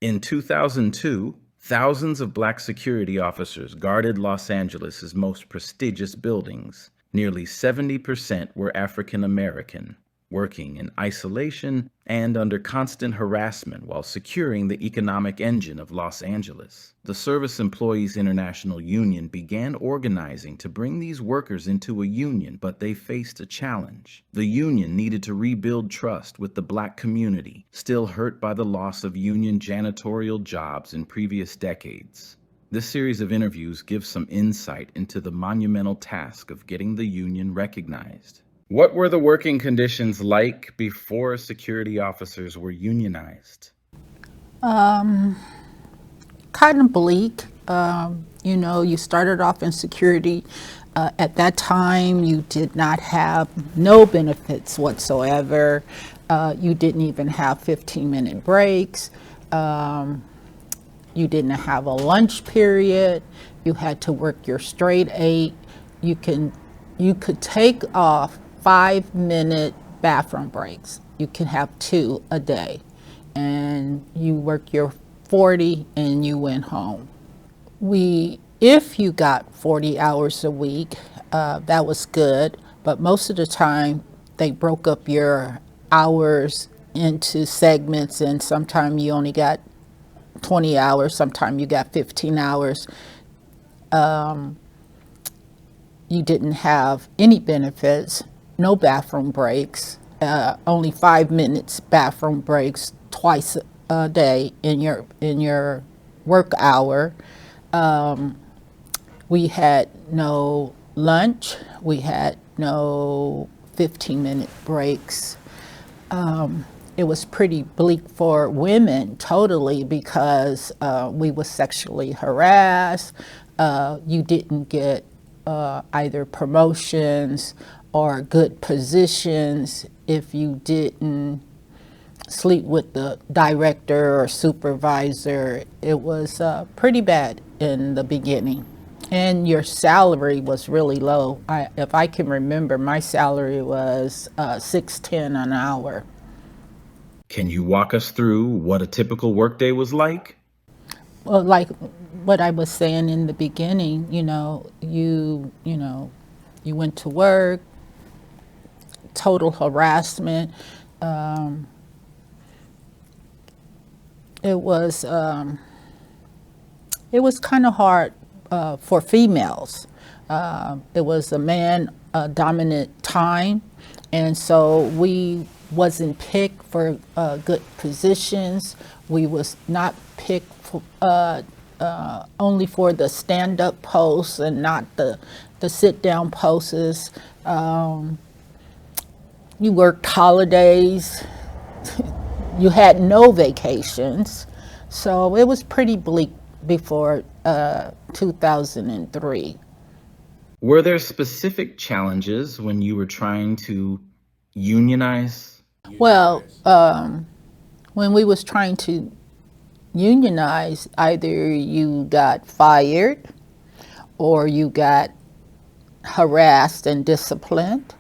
In 2002, thousands of black security officers guarded Los Angeles' most prestigious buildings. Nearly 70% were African American, working in isolation and under constant harassment while securing the economic engine of Los Angeles. The Service Employees International Union began organizing to bring these workers into a union, but they faced a challenge. The union needed to rebuild trust with the black community, still hurt by the loss of union janitorial jobs in previous decades. This series of interviews gives some insight into the monumental task of getting the union recognized. What were the working conditions like before security officers were unionized? Kind of bleak. You started off in security. At that time, you did not have no benefits whatsoever. You didn't even have 15-minute breaks. You didn't have a lunch period. You had to work your straight 8. You could take off 5-minute bathroom breaks. You can have 2 a day, and you work your 40 and you went home. If you got 40 hours a week, that was good, but most of the time they broke up your hours into segments, and sometimes you only got 20 hours, sometimes you got 15 hours. You didn't have any benefits, no bathroom breaks, only 5 minutes bathroom breaks twice a day in your work hour. We had no lunch. We had no 15-minute breaks. It was pretty bleak for women, totally, because we were sexually harassed. You didn't get either promotions or good positions if you didn't sleep with the director or supervisor. It was pretty bad in the beginning. And your salary was really low. If I can remember, my salary was $6.10 an hour. Can you walk us through what a typical workday was like? Well, like what I was saying in the beginning, you went to work, total harassment. It was kind of hard for females. It was a man dominant time, and so we wasn't picked for good positions. We was not picked for, only for the stand-up posts and not the sit-down posts. You worked holidays. You had no vacations. So it was pretty bleak before 2003. Were there specific challenges when you were trying to unionize? Well, when we was trying to unionize, either you got fired or you got harassed and disciplined.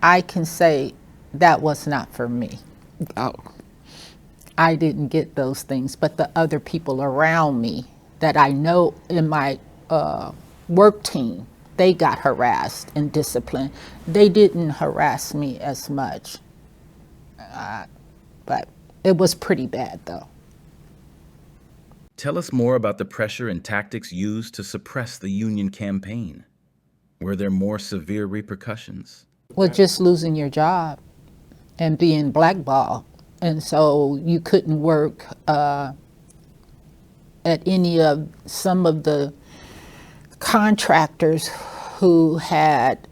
I can say that was not for me. Oh. I didn't get those things, but the other people around me that I know in my work team, they got harassed and disciplined. They didn't harass me as much, but it was pretty bad though. Tell us more about the pressure and tactics used to suppress the union campaign. Were there more severe repercussions? Well, just losing your job and being blackballed. And so you couldn't work at some of the contractors who had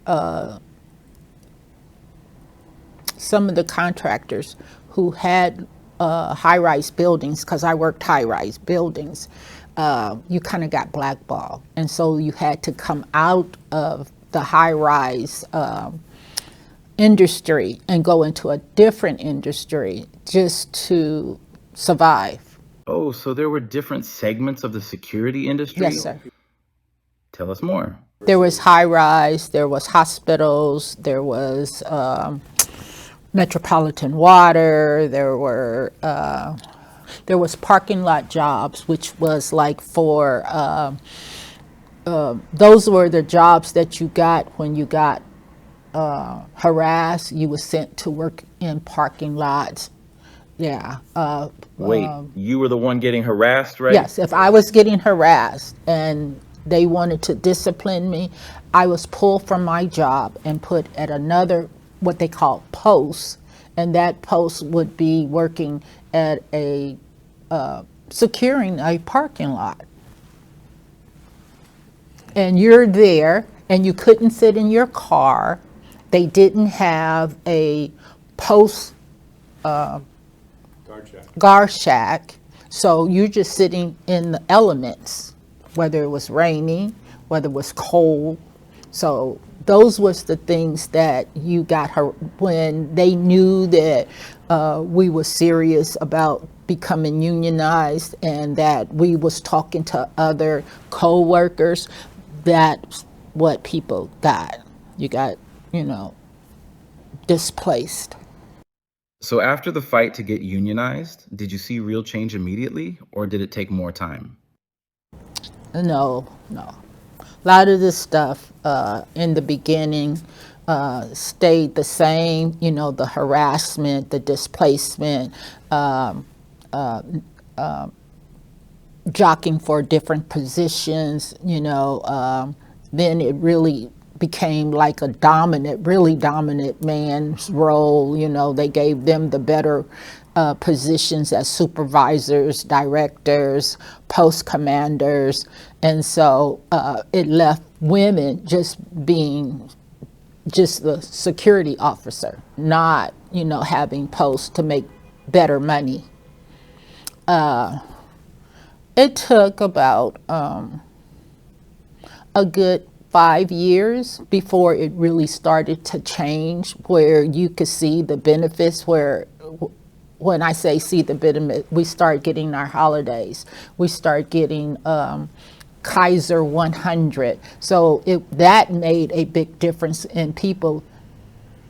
high-rise buildings, because I worked high-rise buildings. You kind of got blackballed, and so you had to come out of the high-rise industry and go into a different industry just to survive. Oh, so there were different segments of the security industry? Yes, sir. Tell us more. There was high-rise, there was hospitals, there was Metropolitan Water. There was parking lot jobs, which was like for those were the jobs that you got when you got harassed. You were sent to work in parking lots. Yeah. Wait, you were the one getting harassed, right? Yes, if I was getting harassed and they wanted to discipline me, I was pulled from my job and put at another, what they call post, and that post would be working at a securing a parking lot. And you're there, and you couldn't sit in your car. They didn't have a post guard shack, so you're just sitting in the elements, whether it was raining, whether it was cold. So those was the things that you got her when they knew that we were serious about becoming unionized and that we was talking to other co-workers. That's what people got. You got, displaced. So after the fight to get unionized, did you see real change immediately, or did it take more time? No, no. A lot of this stuff in the beginning stayed the same, the harassment, the displacement, jockeying for different positions, then it really became like a really dominant man's role. They gave them the better positions as supervisors, directors, post commanders. And so it left women just being just the security officer, not, having posts to make better money. It took about a good 5 years before it really started to change, where you could see the benefits. Where when I say see the benefit, we start getting our holidays. We start getting Kaiser 100. So that made a big difference in people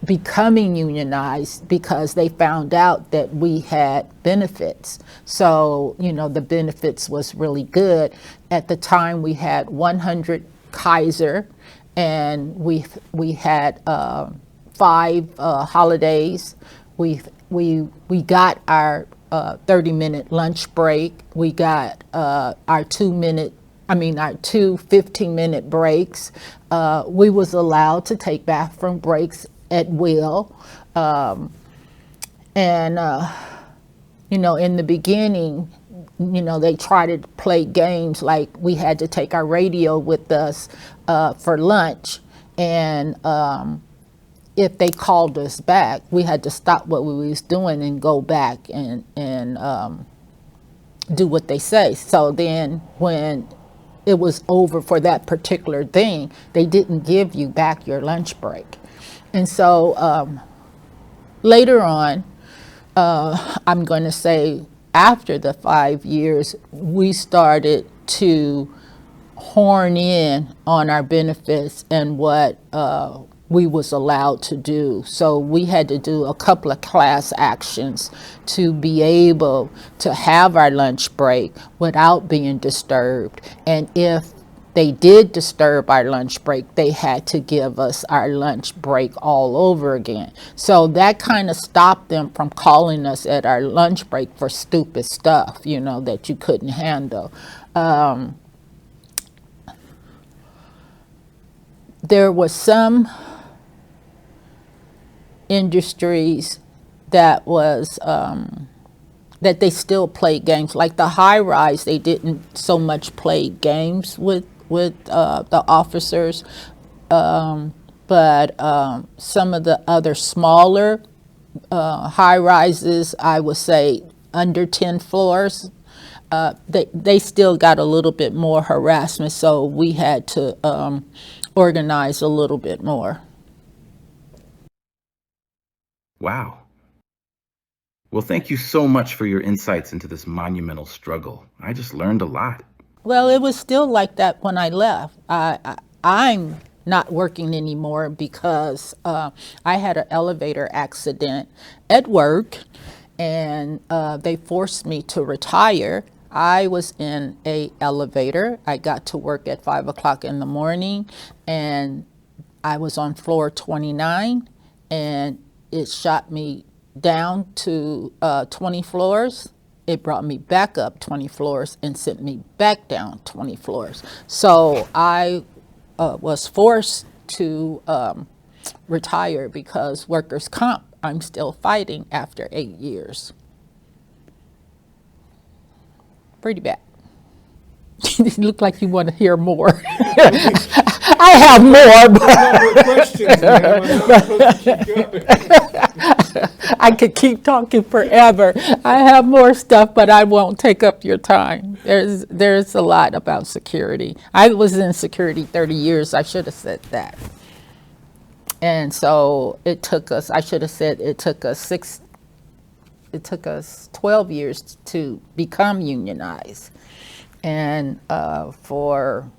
becoming unionized because they found out that we had benefits. So, the benefits was really good. At the time, we had 100 Kaiser, and we had 5 holidays. We got our 30-minute lunch break. We got our 15-minute breaks. We was allowed to take bathroom breaks at will. In the beginning, they tried to play games like we had to take our radio with us for lunch. And if they called us back, we had to stop what we was doing and go back and do what they say. So then when it was over for that particular thing, they didn't give you back your lunch break. And so later on, I'm going to say after the 5 years, we started to horn in on our benefits and what we was allowed to do. So we had to do a couple of class actions to be able to have our lunch break without being disturbed. And if they did disturb our lunch break, they had to give us our lunch break all over again. So that kind of stopped them from calling us at our lunch break for stupid stuff, that you couldn't handle. There was some industries that was that they still played games, like the high rise. They didn't so much play games with the officers, but some of the other smaller high rises, I would say under 10 floors, they still got a little bit more harassment, so we had to organize a little bit more. Wow. Well, thank you so much for your insights into this monumental struggle. I just learned a lot. Well, it was still like that when I left. I'm not working anymore because I had an elevator accident at work, and they forced me to retire. I was in a elevator. I got to work at 5 o'clock in the morning, and I was on floor 29, and it shot me down to 20 floors. It brought me back up 20 floors and sent me back down 20 floors. So I was forced to retire because workers' comp, I'm still fighting after 8 years. Pretty bad. You look like you want to hear more. I have more, but Questions, ma'am. I'm not supposed to keep going. I could keep talking forever. I have more stuff, but I won't take up your time. There's a lot about security. I was in security 30 years. I should have said that. And so it took us, I should have said it took us 12 years to become unionized. And for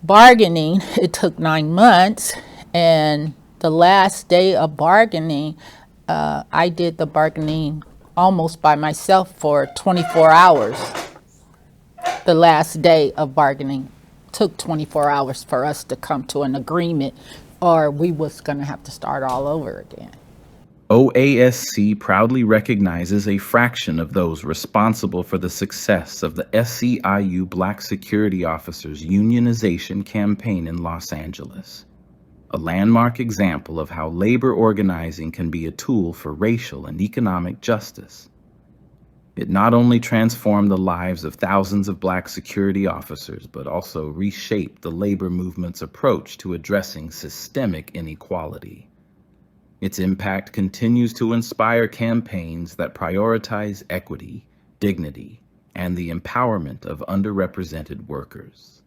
bargaining, it took 9 months. And the last day of bargaining, I did the bargaining almost by myself for 24 hours. The last day of bargaining took 24 hours for us to come to an agreement, or we was going to have to start all over again. OASC proudly recognizes a fraction of those responsible for the success of the SEIU Black Security Officers Unionization campaign in Los Angeles, a landmark example of how labor organizing can be a tool for racial and economic justice. It not only transformed the lives of thousands of Black security officers, but also reshaped the labor movement's approach to addressing systemic inequality. Its impact continues to inspire campaigns that prioritize equity, dignity, and the empowerment of underrepresented workers.